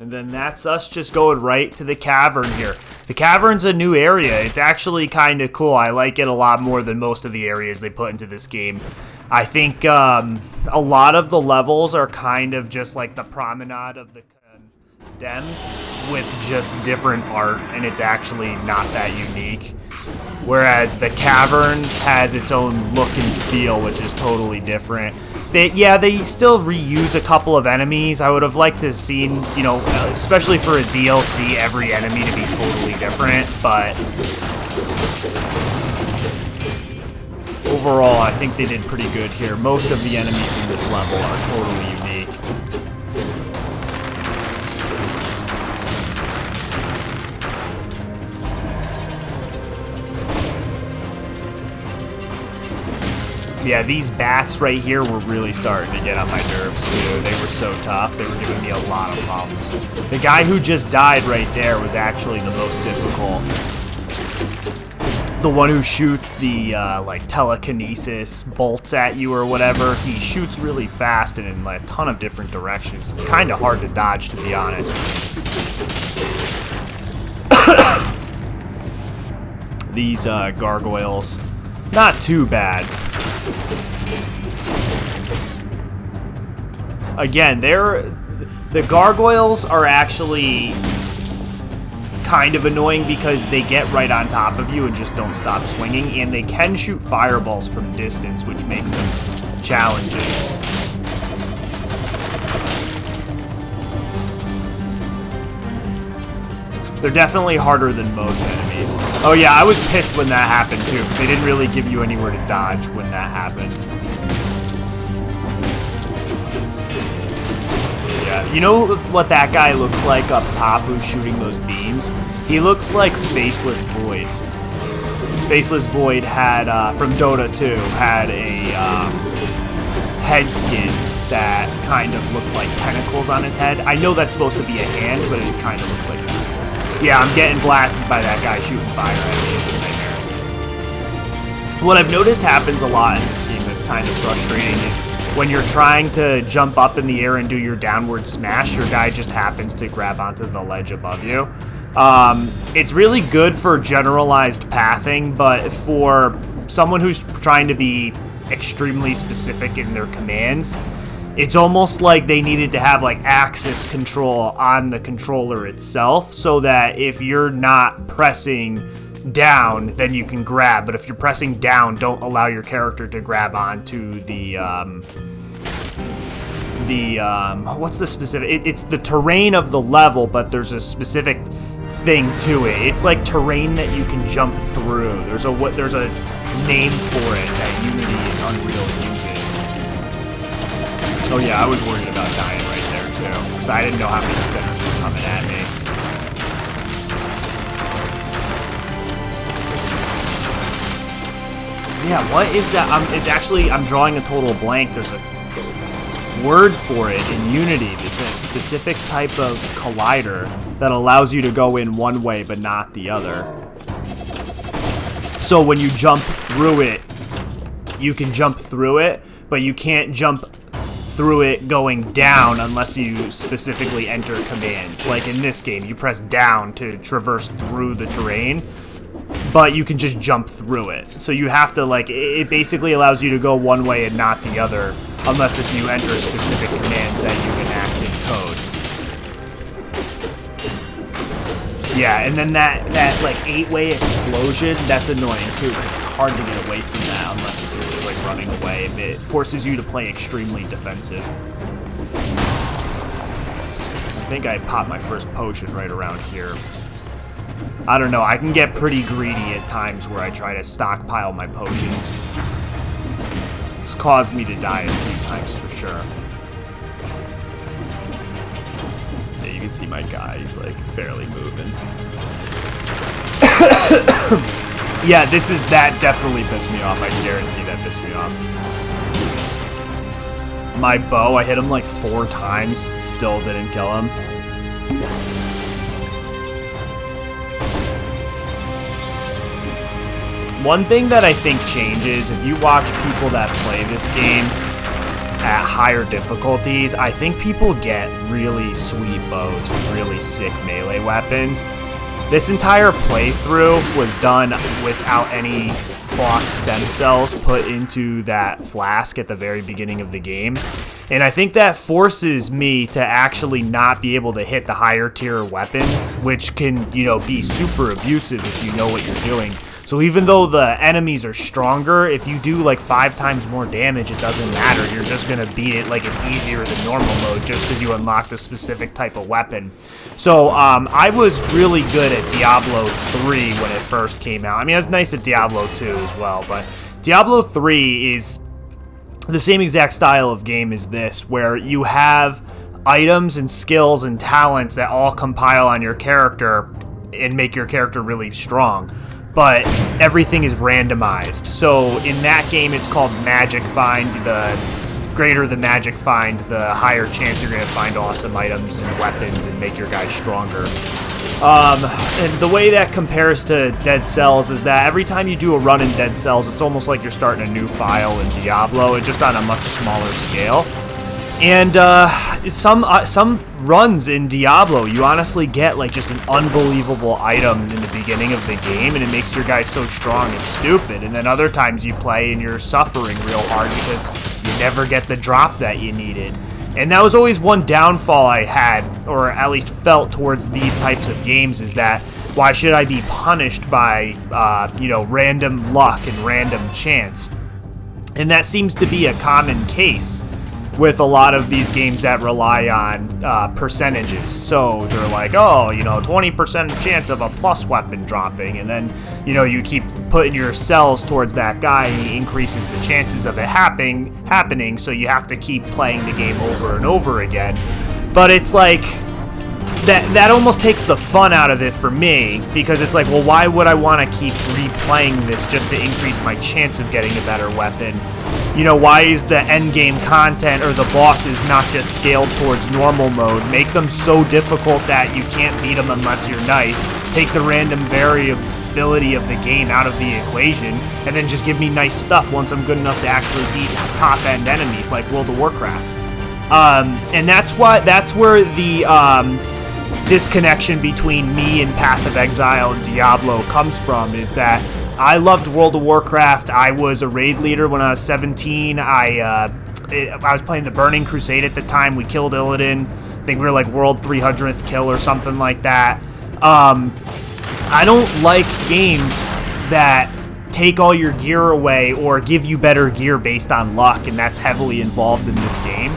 And then that's us just going right to the cavern here. The cavern's a new area. It's actually kind of cool. I like it a lot more than most of the areas they put into this game. I think a lot of the levels are kind of just like the Promenade of the Condemned with just different art, and it's actually not that unique. Whereas the Caverns has its own look and feel, which is totally different. They still reuse a couple of enemies. I would have liked to have seen, you know, especially for a DLC, every enemy to be totally different, but overall, I think they did pretty good here. Most of the enemies in this level are totally unique. Yeah, these bats right here were really starting to get on my nerves, too. They were so tough. They were giving me a lot of problems. The guy who just died right there was actually the most difficult. The one who shoots the, like, telekinesis bolts at you or whatever, he shoots really fast and in like, a ton of different directions. It's kind of hard to dodge, to be honest. These, gargoyles, not too bad. Again, the gargoyles are actually kind of annoying because they get right on top of you and just don't stop swinging, and they can shoot fireballs from distance, which makes them challenging. They're definitely harder than most enemies. Oh yeah, I was pissed when that happened too, because they didn't really give you anywhere to dodge when that happened. Yeah, you know what that guy looks like up top who's shooting those beams? He looks like Faceless Void. Faceless Void had, from Dota 2, had a head skin that kind of looked like tentacles on his head. I know that's supposed to be a hand, but it kind of looks like tentacles. Yeah, I'm getting blasted by that guy shooting fire at me. It's a nightmare. What I've noticed happens a lot in this game that's kind of frustrating is when you're trying to jump up in the air and do your downward smash, your guy just happens to grab onto the ledge above you. It's really good for generalized pathing, but for someone who's trying to be extremely specific in their commands, it's almost like they needed to have like axis control on the controller itself, so that if you're not pressing down, then you can grab, but if you're pressing down, don't allow your character to grab onto the what's the specific, it's the terrain of the level, but there's a specific thing to it. It's like terrain that you can jump through. There's a name for it that Unity and Unreal uses. Oh yeah, I was worried about dying right there too, because I didn't know how many spinners were coming at me. Yeah, what is that? It's actually, I'm drawing a total blank. There's a word for it in Unity. It's a specific type of collider that allows you to go in one way but not the other. So when you jump through it, you can jump through it, but you can't jump through it going down unless you specifically enter commands. Like in this game, you press down to traverse through the terrain, but you can just jump through it. So you have to, like, it basically allows you to go one way and not the other, unless if you enter specific commands that you enact in code. Yeah, and then that like 8-way explosion, that's annoying too, because it's hard to get away from that unless if you're really like running away. It forces you to play extremely defensive. I think I popped my first potion right around here. I don't know, I can get pretty greedy at times where I try to stockpile my potions. It's caused me to die a few times for sure. Yeah, you can see my guy, he's like barely moving. Yeah, that definitely pissed me off. I guarantee that pissed me off. My bow, I hit him like 4 times, still didn't kill him. One thing that I think changes, if you watch people that play this game, at higher difficulties, I think people get really sweet bows and really sick melee weapons. This entire playthrough was done without any boss stem cells put into that flask at the very beginning of the game. And I think that forces me to actually not be able to hit the higher tier weapons, which can, you know, be super abusive if you know what you're doing. So even though the enemies are stronger, if you do like 5 times more damage, it doesn't matter. You're just going to beat it like it's easier than normal mode just because you unlocked a specific type of weapon. So I was really good at Diablo 3 when it first came out. I mean, it was nice at Diablo 2 as well, but Diablo 3 is the same exact style of game as this, where you have items and skills and talents that all compile on your character and make your character really strong. But everything is randomized. So in that game, it's called Magic Find. The greater the Magic Find, the higher chance you're going to find awesome items and weapons and make your guys stronger. And the way that compares to Dead Cells is that every time you do a run in Dead Cells, it's almost like you're starting a new file in Diablo, it's just on a much smaller scale. And some runs in Diablo, you honestly get like just an unbelievable item in the beginning of the game, and it makes your guys so strong and stupid. And then other times you play and you're suffering real hard because you never get the drop that you needed. And that was always one downfall I had, or at least felt towards these types of games, is that why should I be punished by, you know, random luck and random chance? And that seems to be a common case with a lot of these games that rely on percentages. So they're like, oh, you know, 20% chance of a plus weapon dropping, and then, you know, you keep putting your cells towards that guy and he increases the chances of it happening, so you have to keep playing the game over and over again. But it's like, that almost takes the fun out of it for me, because it's like, well, why would I want to keep replaying this just to increase my chance of getting a better weapon? You know, why is the end game content or the bosses not just scaled towards normal mode? Make them so difficult that you can't beat them unless you're nice. Take the random variability of the game out of the equation, and then just give me nice stuff once I'm good enough to actually beat top end enemies like World of Warcraft. And that's where the disconnection between me and Path of Exile and Diablo comes from, is that I loved World of Warcraft. I was a raid leader when I was 17. I was playing the Burning Crusade at the time. We killed Illidan. I think we were like world 300th kill or something like that. I don't like games that take all your gear away or give you better gear based on luck, and that's heavily involved in this game.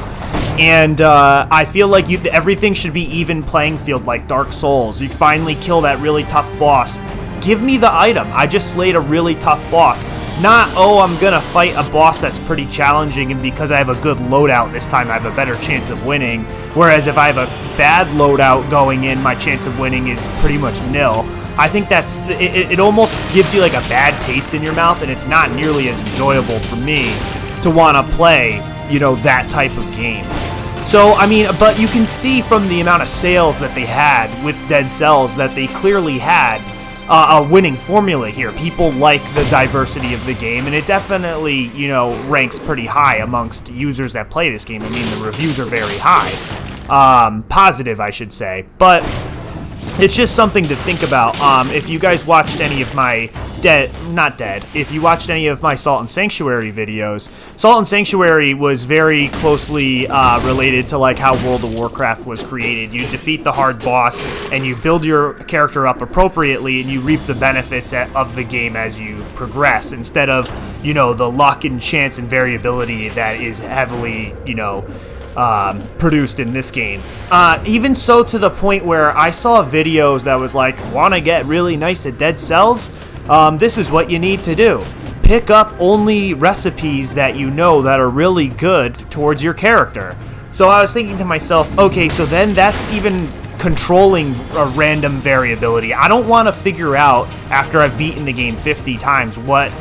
And I feel like everything should be even playing field, like Dark Souls. You finally kill that really tough boss. Give me the item. I just slayed a really tough boss. Not, oh, I'm gonna fight a boss that's pretty challenging, and because I have a good loadout this time, I have a better chance of winning. Whereas if I have a bad loadout going in, my chance of winning is pretty much nil. I think it almost gives you like a bad taste in your mouth, and it's not nearly as enjoyable for me to want to play, you know, that type of game. So, I mean, but you can see from the amount of sales that they had with Dead Cells that they clearly had a winning formula here. People like the diversity of the game, and it definitely, you know, ranks pretty high amongst users that play this game. I mean, the reviews are very high. Positive, I should say. But it's just something to think about. If you guys watched any of my if you watched any of my Salt and Sanctuary videos, Salt and Sanctuary was very closely related to like how World of Warcraft was created. You defeat the hard boss and you build your character up appropriately, and you reap the benefits of the game as you progress, instead of, you know, the luck and chance and variability that is heavily, you know, produced in this game. Even so, to the point where I saw videos that was like, want to get really nice at Dead Cells? This is what you need to do. Pick up only recipes that you know that are really good towards your character. So I was thinking to myself, okay, so then that's even controlling a random variability. I don't want to figure out, after I've beaten the game 50 times, what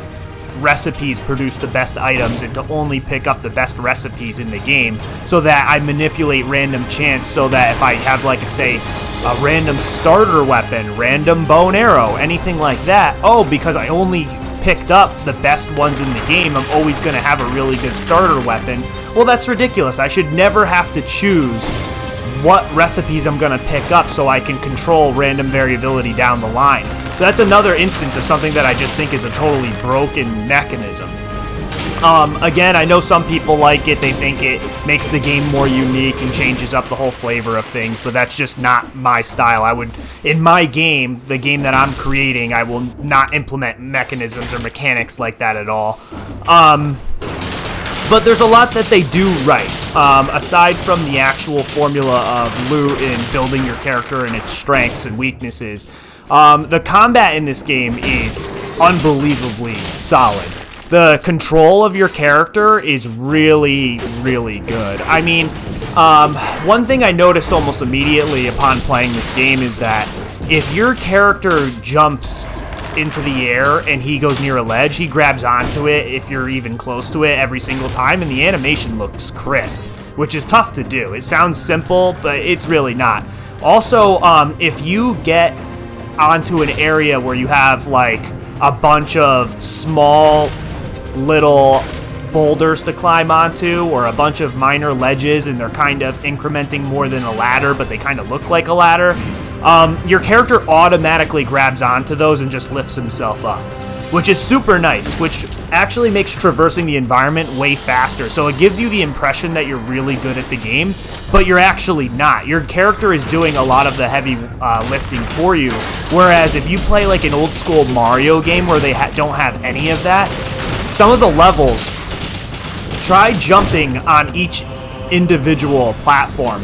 recipes produce the best items, and to only pick up the best recipes in the game, so that I manipulate random chance, so that if I have, like, say, a random starter weapon, random bow and arrow, anything like that, oh, because I only picked up the best ones in the game, I'm always going to have a really good starter weapon. Well, that's ridiculous. I should never have to choose what recipes I'm going to pick up so I can control random variability down the line. So that's another instance of something that I just think is a totally broken mechanism. Again, I know some people like it. They think it makes the game more unique and changes up the whole flavor of things, but that's just not my style. In my game, the game that I'm creating, I will not implement mechanisms or mechanics like that at all. But there's a lot that they do right. Aside from the actual formula of loot and building your character and its strengths and weaknesses, the combat in this game is unbelievably solid. The control of your character is really, really good. I mean, one thing I noticed almost immediately upon playing this game is that if your character jumps into the air and he goes near a ledge, he grabs onto it if you're even close to it every single time, and the animation looks crisp, which is tough to do. It sounds simple, but it's really not. Also, if you get onto an area where you have like a bunch of small little boulders to climb onto or a bunch of minor ledges and they're kind of incrementing more than a ladder, but they kind of look like a ladder, your character automatically grabs onto those and just lifts himself up, which is super nice, which actually makes traversing the environment way faster. So it gives you the impression that you're really good at the game, but you're actually not. Your character is doing a lot of the heavy lifting for you, whereas if you play like an old school Mario game where they don't have any of that, some of the levels, try jumping on each individual platform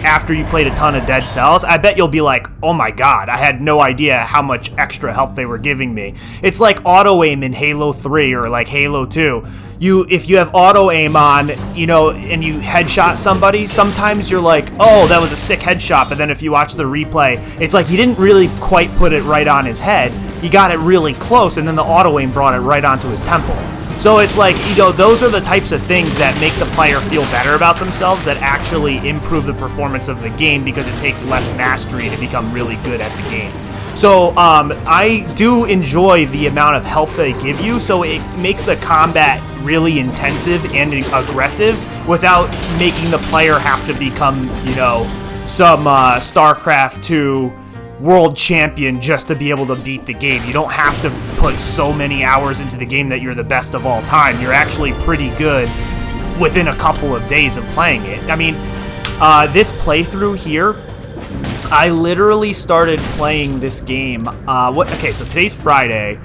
after you played a ton of Dead Cells. I bet you'll be like, oh my god, I had no idea how much extra help they were giving me. It's like auto-aim in Halo 3 or like Halo 2. If you have auto-aim on, you know, and you headshot somebody, sometimes you're like, oh, that was a sick headshot, but then if you watch the replay, it's like you didn't really quite put it right on his head. You got it really close, and then the auto-aim brought it right onto his temple. So it's like, you know, those are the types of things that make the player feel better about themselves, that actually improve the performance of the game because it takes less mastery to become really good at the game. So I do enjoy the amount of help they give you, so it makes the combat really intensive and aggressive without making the player have to become, you know, some StarCraft 2 world champion just to be able to beat the game. You don't have to put so many hours into the game that you're the best of all time. You're actually pretty good within a couple of days of playing it. I mean, this playthrough here, I literally started playing this game. Okay, so today's Friday.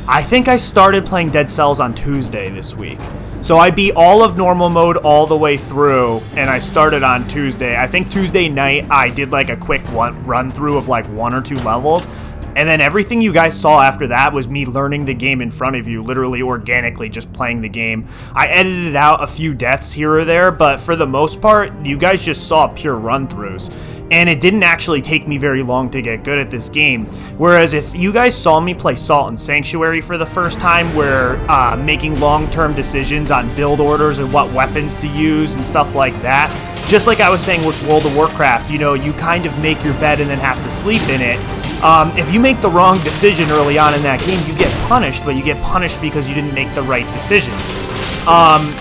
I think I started playing Dead Cells on Tuesday this week. So I beat all of normal mode all the way through, and I started on Tuesday. I think Tuesday night I did like a quick run through of like 1 or 2 levels, and then everything you guys saw after that was me learning the game in front of you, literally organically just playing the game. I edited out a few deaths here or there, but for the most part, you guys just saw pure run-throughs. And it didn't actually take me very long to get good at this game. Whereas if you guys saw me play Salt and Sanctuary for the first time, where making long-term decisions on build orders and what weapons to use and stuff like that, just like I was saying with World of Warcraft, you know, you kind of make your bed and then have to sleep in it. If you make the wrong decision early on in that game, you get punished, but you get punished because you didn't make the right decisions.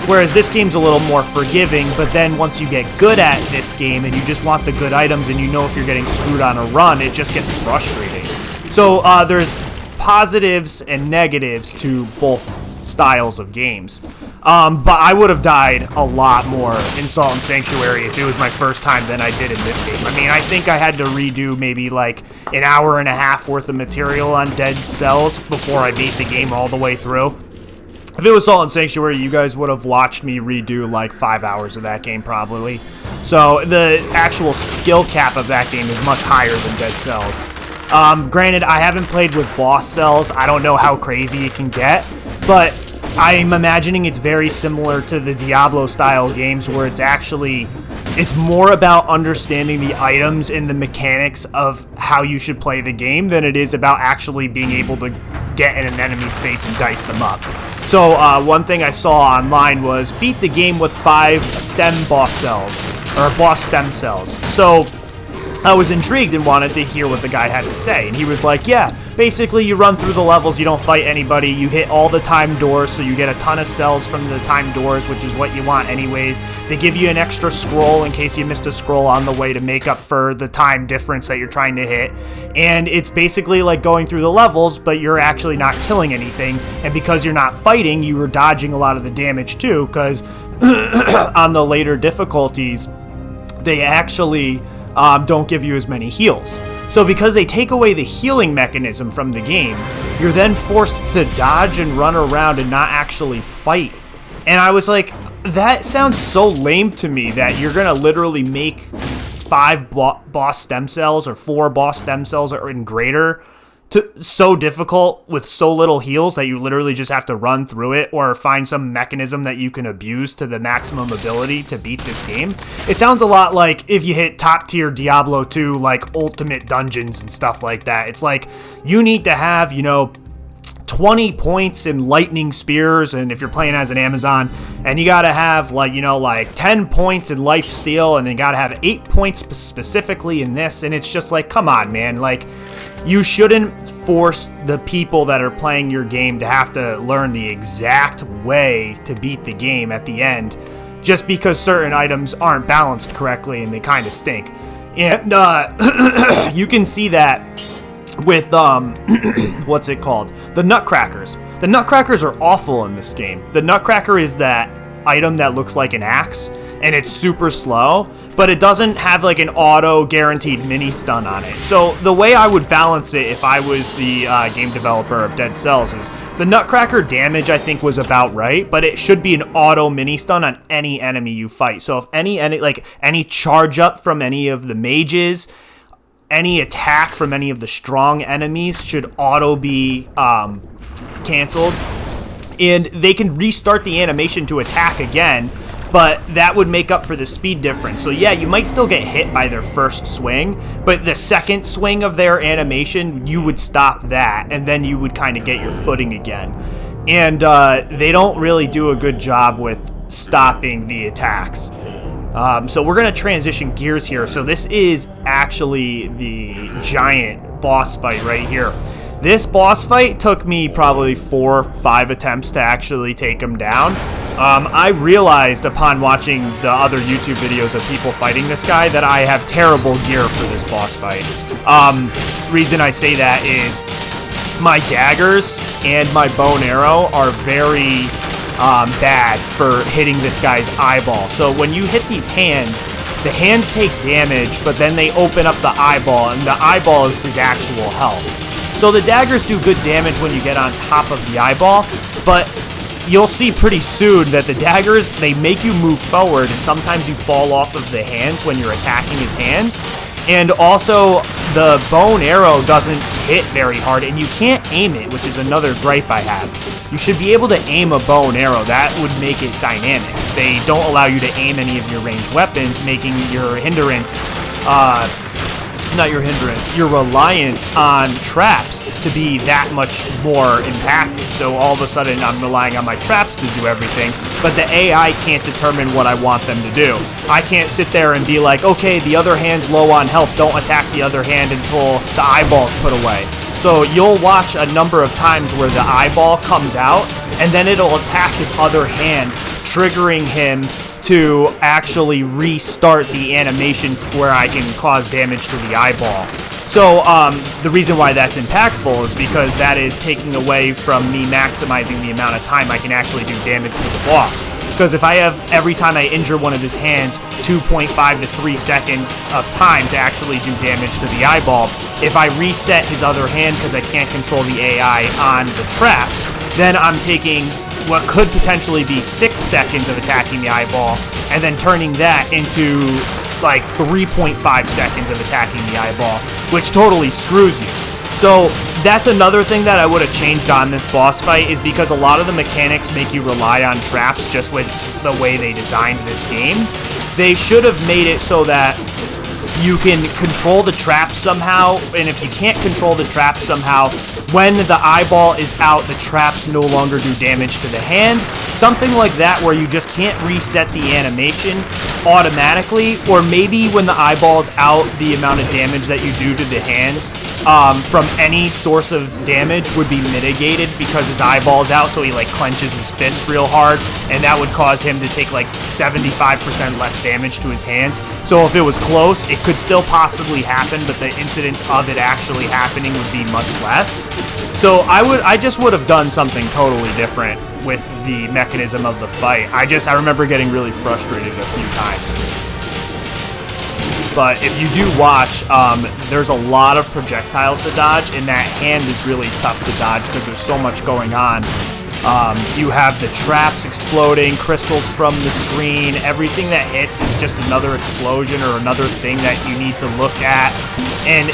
Whereas this game's a little more forgiving, but then once you get good at this game and you just want the good items and you know if you're getting screwed on a run, it just gets frustrating. So there's positives and negatives to both styles of games. But I would have died a lot more in Salt and Sanctuary if it was my first time than I did in this game. I mean, I think I had to redo maybe like an hour and a half worth of material on Dead Cells before I beat the game all the way through. If it was Salt and Sanctuary, you guys would have watched me redo like 5 hours of that game probably. So the actual skill cap of that game is much higher than Dead Cells. Granted, I haven't played with boss cells. I don't know how crazy it can get, but I'm imagining it's very similar to the Diablo style games where it's more about understanding the items and the mechanics of how you should play the game than it is about actually being able to get in an enemy's face and dice them up. So one thing I saw online was beat the game with 5 stem boss cells, or boss stem cells. So I was intrigued and wanted to hear what the guy had to say. And he was like, yeah, basically you run through the levels, you don't fight anybody, you hit all the time doors, so you get a ton of cells from the time doors, which is what you want anyways. They give you an extra scroll in case you missed a scroll on the way to make up for the time difference that you're trying to hit. And it's basically like going through the levels, but you're actually not killing anything. And because you're not fighting, you were dodging a lot of the damage too, because on the later difficulties, they actually don't give you as many heals. So because they take away the healing mechanism from the game, you're then forced to dodge and run around and not actually fight. And I was like, that sounds so lame to me that you're gonna literally make 5 boss stem cells or 4 boss stem cells or greater so difficult with so little heals that you literally just have to run through it or find some mechanism that you can abuse to the maximum ability to beat this game. It sounds a lot like if you hit top tier Diablo 2, like ultimate dungeons and stuff like that. It's like you need to have, 20 points in lightning spears, and if you're playing as an Amazon, and you gotta have like 10 points in life steal, and you gotta have 8 points specifically in this, and it's just like, come on, man, like you shouldn't force the people that are playing your game to have to learn the exact way to beat the game at the end just because certain items aren't balanced correctly and they kind of stink. And you can see that with what's it called? The nutcrackers. The nutcrackers are awful in this game. The nutcracker is that item that looks like an axe, and it's super slow, but it doesn't have like an auto guaranteed mini stun on it. So the way I would balance it if I was the game developer of Dead Cells is the nutcracker damage I think was about right, but it should be an auto mini stun on any enemy you fight. So if any charge up from any of the mages, any attack from any of the strong enemies should auto be canceled, and they can restart the animation to attack again, but that would make up for the speed difference. So yeah, you might still get hit by their first swing, but the second swing of their animation, you would stop that, and then you would kind of get your footing again. And they don't really do a good job with stopping the attacks. So we're going to transition gears here. So this is actually the giant boss fight right here. This boss fight took me probably 4 or 5 attempts to actually take him down. I realized upon watching the other YouTube videos of people fighting this guy that I have terrible gear for this boss fight. Reason I say that is my daggers and my bow and arrow are very bad for hitting this guy's eyeball. So when you hit these hands, the hands take damage, but then they open up the eyeball, and the eyeball is his actual health. So the daggers do good damage when you get on top of the eyeball, but you'll see pretty soon that the daggers, they make you move forward, and sometimes you fall off of the hands when you're attacking his hands. And also, the bow and arrow doesn't hit very hard, and you can't aim it, which is another gripe I have. You should be able to aim a bow and arrow. That would make it dynamic. They don't allow you to aim any of your ranged weapons, making your hindrance, your reliance on traps to be that much more impacted. So all of a sudden, I'm relying on my traps to do everything, but the AI can't determine what I want them to do. I can't sit there and be like, okay, the other hand's low on health, don't attack the other hand until the eyeball's put away. So you'll watch a number of times where the eyeball comes out, and then it'll attack his other hand, triggering him to actually restart the animation where I can cause damage to the eyeball. So the reason why that's impactful is because that is taking away from me maximizing the amount of time I can actually do damage to the boss. Because if I have, every time I injure one of his hands, 2.5 to 3 seconds of time to actually do damage to the eyeball, if I reset his other hand because I can't control the AI on the traps, then I'm taking what could potentially be 6 seconds of attacking the eyeball, and then turning that into like 3.5 seconds of attacking the eyeball, which totally screws you. So that's another thing that I would have changed on this boss fight, is because a lot of the mechanics make you rely on traps just with the way they designed this game. They should have made it so that you can control the trap somehow, and if you can't control the trap somehow, when the eyeball is out, the traps no longer do damage to the hand. Something like that, where you just can't reset the animation automatically, or maybe when the eyeball's out, the amount of damage that you do to the hands from any source of damage would be mitigated because his eyeball's out, so he like clenches his fists real hard, and that would cause him to take like 75% less damage to his hands. So if it was close, it could still possibly happen, but the incidence of it actually happening would be much less. So I just would have done something totally different with the mechanism of the fight. I remember getting really frustrated a few times. But if you do watch, there's a lot of projectiles to dodge, and that hand is really tough to dodge because there's so much going on. You have the traps exploding, crystals from the screen, everything that hits is just another explosion or another thing that you need to look at. And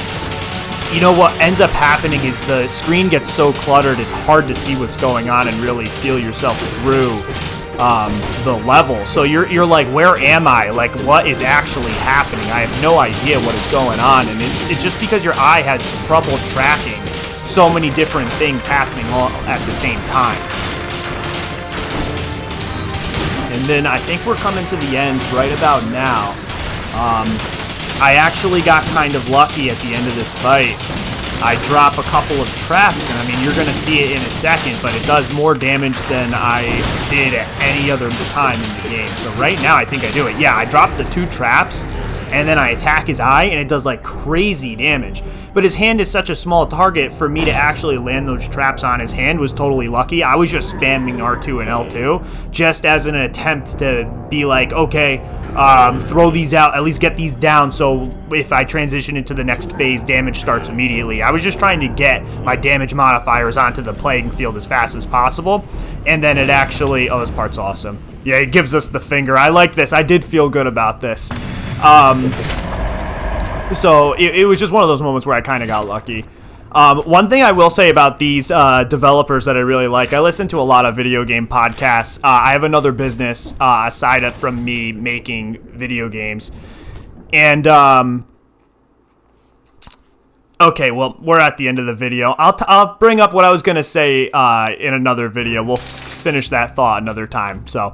you know what ends up happening is the screen gets so cluttered, it's hard to see what's going on and really feel yourself through the level. So you're like, where am I? Like, what is actually happening? I have no idea what is going on, and it's just because your eye has trouble tracking so many different things happening all at the same time. And then I think we're coming to the end right about now. I actually got kind of lucky at the end of this fight. I drop a couple of traps, and I mean, you're going to see it in a second, but it does more damage than I did at any other time in the game. So right now, I think I do it. Yeah, I dropped the 2 traps, and then I attack his eye, and it does like crazy damage. But his hand is such a small target, for me to actually land those traps on his hand was totally lucky. I was just spamming R2 and L2 just as an attempt to be like, okay, throw these out, at least get these down, so if I transition into the next phase, damage starts immediately. I was just trying to get my damage modifiers onto the playing field as fast as possible, and then it actually, oh, this part's awesome. Yeah, it gives us the finger. I like this. I did feel good about this. So it was just one of those moments where I kind of got lucky. One thing I will say about these developers that I really like, I listen to a lot of video game podcasts. I have another business aside from me making video games. And, okay, well, we're at the end of the video. I'll bring up what I was going to say in another video. We'll finish that thought another time. So,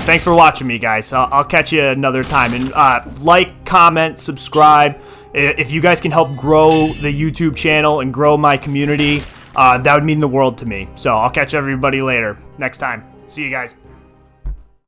thanks for watching me, guys. I'll catch you another time. And like, comment, subscribe. If you guys can help grow the YouTube channel and grow my community, that would mean the world to me. So, I'll catch everybody later. Next time. See you guys.